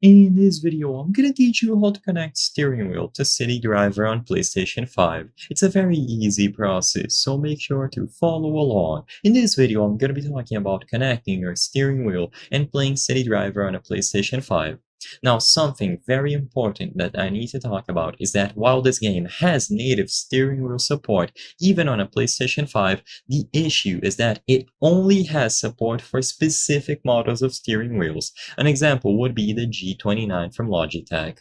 In this video, I'm gonna teach you how to connect steering wheel to City Driver on PlayStation 5. It's a very easy process, so make sure to follow along. In this video, I'm gonna be talking about connecting your steering wheel and playing City Driver on a PlayStation 5. Now, something very important that I need to talk about is that while this game has native steering wheel support, even on a PlayStation 5, the issue is that it only has support for specific models of steering wheels. An example would be the G29 from Logitech.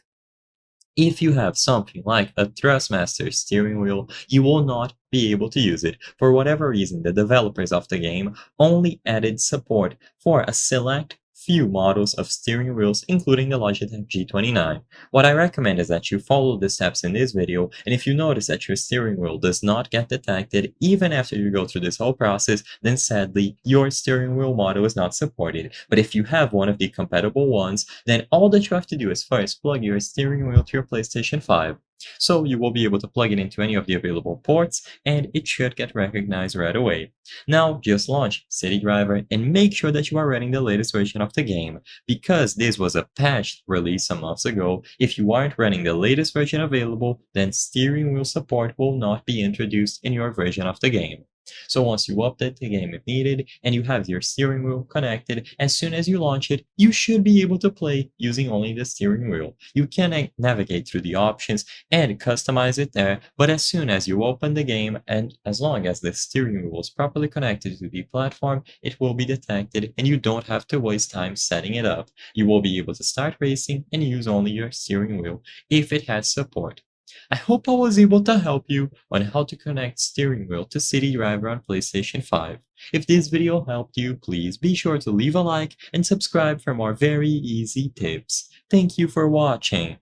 If you have something like a Thrustmaster steering wheel, you will not be able to use it. For whatever reason, the developers of the game only added support for a select few models of steering wheels, including the Logitech G29. What I recommend is that you follow the steps in this video, and if you notice that your steering wheel does not get detected even after you go through this whole process, then sadly, your steering wheel model is not supported. But if you have one of the compatible ones, then all that you have to do is first plug your steering wheel to your PlayStation 5. So you will be able to plug it into any of the available ports, and it should get recognized right away. Now, just launch City Driver and make sure that you are running the latest version of the game. Because this was a patched release some months ago, if you aren't running the latest version available, then steering wheel support will not be introduced in your version of the game. So once you update the game if needed, and you have your steering wheel connected, as soon as you launch it, you should be able to play using only the steering wheel. You can navigate through the options and customize it there, but as soon as you open the game, and as long as the steering wheel is properly connected to the platform, it will be detected and you don't have to waste time setting it up. You will be able to start racing and use only your steering wheel if it has support. I hope I was able to help you on how to connect steering wheel to City Driver on PlayStation 5. If this video helped you, please be sure to leave a like and subscribe for more very easy tips. Thank you for watching.